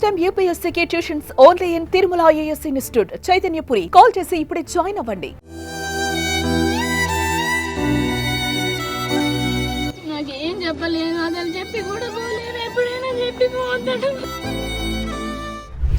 Time యూపీఎస్సీకి tuitions only in Tirumala IAS institute Chaitanyapuri. Call చేసి ఇప్పుడే జాయిన్ అవ్వండి. నాకేం చెప్పలేదు, అతను చెప్పి కూడా పోలేదు, ఎప్పుడైనా చెప్పి పోతాడు.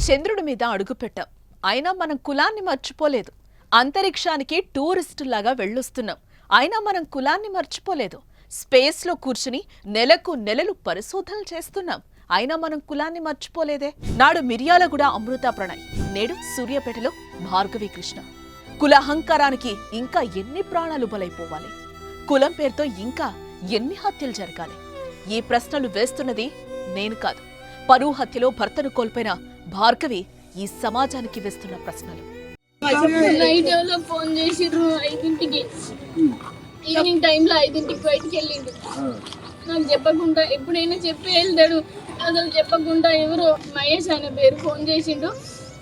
చంద్రుడి మీద అడుగుపెట్టాం, అయినా మనం కులాన్ని మర్చిపోలేదు. అంతరిక్షానికి టూరిస్టులాగా వెళ్ళొస్తున్నాం, అయినా మనం కులాన్ని మర్చిపోలేదు. స్పేస్లో కూర్చుని నెలకు నెలలు పరిశోధనలు చేస్తున్నాం, అయినా మనం కులాన్ని మర్చిపోలేదే. నాడు మిర్యాలగూడ అమృత ప్రణయ్, నేడు సూర్యాపేటలో భార్గవి కృష్ణ. కుల అహంకారానికి ఇంకా ఎన్ని ప్రాణాలు బలైపోవాలి? కులం పేరుతో ఇంకా ఎన్ని హత్యలు జరగాలి? ఈ ప్రశ్నలు వేస్తున్నది నేను కాదు, పరువు హత్యలో భర్తను కోల్పోయిన భార్గవి ఈ సమాజానికి వేస్తున్న ప్రశ్నలు. ఫోన్ చేసిర్రు 5ంటికి, ఈవినింగ్ టైంలో 5ంటికి బయటికి వెళ్ళిండు. నాకు చెప్పకుండా ఎప్పుడైనా చెప్పి వెళ్తాడు, అసలు చెప్పకుండా ఎవరో మహేష్ అనే పేరు ఫోన్ చేసిండు,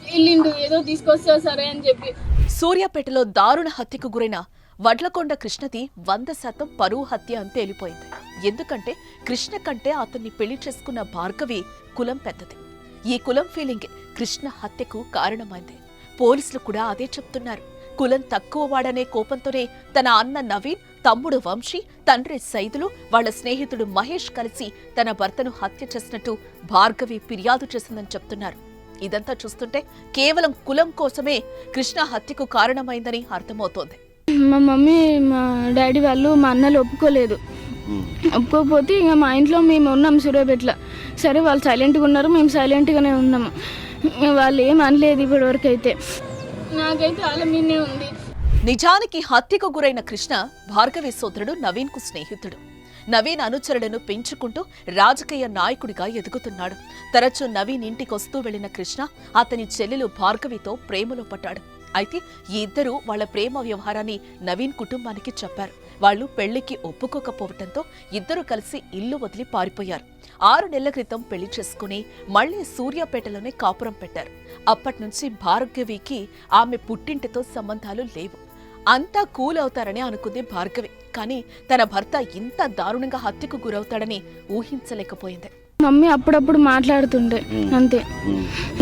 వెళ్ళిండు, ఏదో తీసుకొస్తా సరే అని చెప్పి. సూర్యాపేటలో దారుణ హత్యకు గురైన వడ్లకొండ కృష్ణది 100% పరువు హత్య అని తేలిపోయింది. ఎందుకంటే కృష్ణ కంటే అతన్ని పెళ్లి చేసుకున్న భార్గవి కులం పెద్దది. ఈ కులం ఫీలింగే కృష్ణ హత్యకు కారణమైంది. పోలీసులు కూడా అదే చెప్తున్నారు. కులం తక్కువ వాడనే కోపంతోనే తన అన్న నవీన్, తమ్ముడు వంశీ, తండ్రి సైదులు, వాళ్ల స్నేహితుడు మహేష్ కలిసి తన భర్తను హత్య చేసినట్టు భార్గవి ఫిర్యాదు చేసిందని చెప్తున్నారు. ఇదంతా చూస్తుంటే కేవలం కులం కోసమే కృష్ణ హత్యకు కారణమైందని అర్థమవుతోంది. మా మమ్మీ, మా డాడీ వాళ్ళు, మా అన్నలు ఒప్పుకోకపోతే ఇక మా ఇంట్లో మేము ఉన్నాం సూర్యాపేటలో. సరే, వాళ్ళు సైలెంట్గా ఉన్నారు, మేము సైలెంట్గానే ఉన్నాము. వాళ్ళు ఏం అనలేదు ఇప్పటివరకు అయితే. నాకైతే వాళ్ళ మీదే ఉంది. నిజానికి హత్యకు గురైన కృష్ణ భార్గవి సోదరుడు నవీన్ కు స్నేహితుడు. నవీన్ అనుచరులను పెంచుకుంటూ రాజకీయ నాయకుడిగా ఎదుగుతున్నాడు. తరచూ నవీన్ ఇంటికొస్తూ వెళ్లిన కృష్ణ అతని చెల్లెలు భార్గవితో ప్రేమలో పడ్డాడు. అయితే ఈ ఇద్దరూ వాళ్ల ప్రేమ వ్యవహారాన్ని నవీన్ కుటుంబానికి చెప్పారు. వాళ్లు పెళ్లికి ఒప్పుకోకపోవటంతో ఇద్దరు కలిసి ఇల్లు వదిలి పారిపోయారు. 6 నెలల క్రితం పెళ్లి చేసుకుని మళ్లీ సూర్యాపేటలోనే కాపురం పెట్టారు. అప్పట్నుంచి భార్గవికి ఆమె పుట్టింటితో సంబంధాలు లేవు. అంతా కూల్ అవుతారని అనుకుంది భార్గవి. కానీ తన భర్త ఇంత దారుణంగా హత్యకు గురవుతాడని ఊహించలేకపోయింది. మమ్మీ అప్పుడప్పుడు మాట్లాడుతుండే అంతే.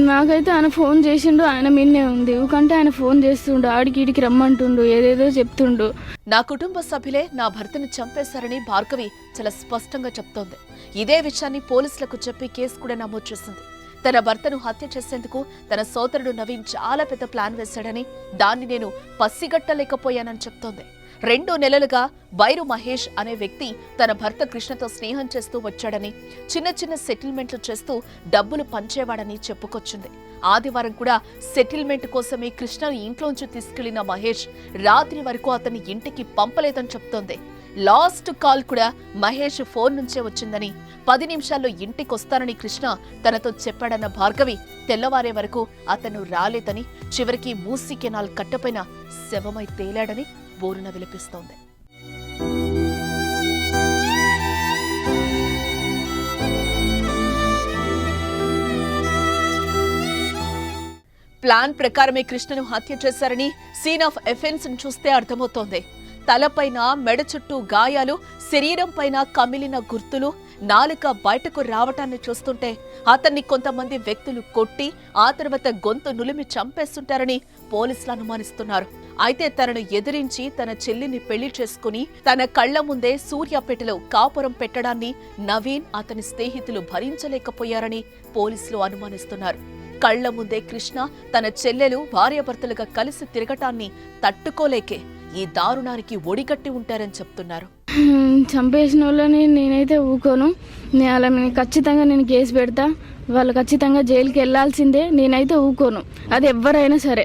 నాకైతే ఆయన ఫోన్ చేసిండు, ఆయన మీన్నే ఉంది. ఎందుకంటే ఆయన ఫోన్ చేస్తుండు, ఆడికి ఈడికి రమ్మంటుండు, ఏదేదో చెప్తుండు. నా కుటుంబ సభ్యులే నా భర్తను చంపేశారని భార్గవి చాలా స్పష్టంగా చెప్తోంది. ఇదే విషయాన్ని పోలీసులకు చెప్పి కేసు కూడా నమోదు చేసింది. తన భర్తను హత్య చేసేందుకు తన సోదరుడు నవీన్ చాలా పెద్ద ప్లాన్ వేశాడని, దాన్ని నేను పసిగట్టలేకపోయానని చెప్తోంది. 2 నెలలుగా బైరు మహేష్ అనే వ్యక్తి తన భర్త కృష్ణతో స్నేహం చేస్తూ వచ్చాడని, చిన్న చిన్న సెటిల్మెంట్లు చేస్తూ డబ్బులు పంచేవాడని చెప్పుకొచ్చింది. ఆదివారం కూడా సెటిల్మెంట్ కోసమే కృష్ణను ఇంట్లోంచి తీసుకెళ్లిన మహేష్ రాత్రి వరకు అతన్ని ఇంటికి పంపలేదని చెప్తోంది. లాస్ట్ కాల్ కూడా మహేష్ ఫోన్ నుంచే వచ్చిందని, 10 నిమిషాల్లో ఇంటికొస్తానని కృష్ణ తనతో చెప్పాడన్న భార్గవి తెల్లవారే వరకు అతను రాలేదని, చివరికి మూసీ కెనాల్ కట్టపైన శవమై తేలాడని బోరున విలపిస్తోంది. ప్లాన్ ప్రకారమే కృష్ణను హత్య చేశారని సీన్ ఆఫ్ ఎఫెన్స్ చూస్తే అర్థమవుతోంది. తలపైన, మెడ చుట్టూ గాయాలు, శరీరం పైన కమిలిన గుర్తులు, నాలుక బయటకు రావటాన్ని చూస్తుంటే అతన్ని కొంతమంది వ్యక్తులు కొట్టి ఆ తర్వాత గొంతు నులిమి చంపేస్తుంటారని పోలీసులు అనుమానిస్తున్నారు. అయితే తనను ఎదిరించి తన చెల్లిని పెళ్లి చేసుకుని తన కళ్ల ముందే సూర్యాపేటలో కాపురం పెట్టడాన్ని నవీన్, అతని స్నేహితులు భరించలేకపోయారని పోలీసులు అనుమానిస్తున్నారు. కళ్ల ముందే కృష్ణ తన చెల్లెలు భార్యాభర్తలుగా కలిసి తిరగటాన్ని తట్టుకోలేకే ఈ దారుణానికి ఒడిగట్టి ఉంటారని చెప్తున్నారు. చంపేసిన వాళ్ళని నేనైతే ఊకోను. అలా ఖచ్చితంగా నేను కేసు పెడతా, వాళ్ళు ఖచ్చితంగా జైలుకి వెళ్లాల్సిందే. నేనైతే ఊకోను, అది ఎవరైనా సరే.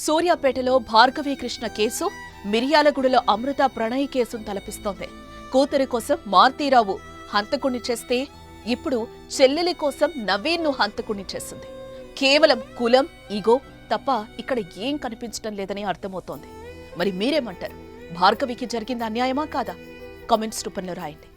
సూర్యాపేటలో భార్గవి కృష్ణ కేసు మిర్యాలగూడలో అమృత ప్రణయ్ కేసును తలపిస్తోంది. కూతురి కోసం మారుతీరావు హంతకుణ్ణి చేస్తే ఇప్పుడు చెల్లెలి కోసం నవీన్ను హంతకుణ్ణి చేసింది. కేవలం కులం, ఈగో తప్ప ఇక్కడ ఏం కనిపించడం లేదని అర్థమవుతోంది. మరి మీరేమంటారు? భార్గవికి జరిగింది అన్యాయమా కాదా? కామెంట్స్ రూపంలో రాయండి.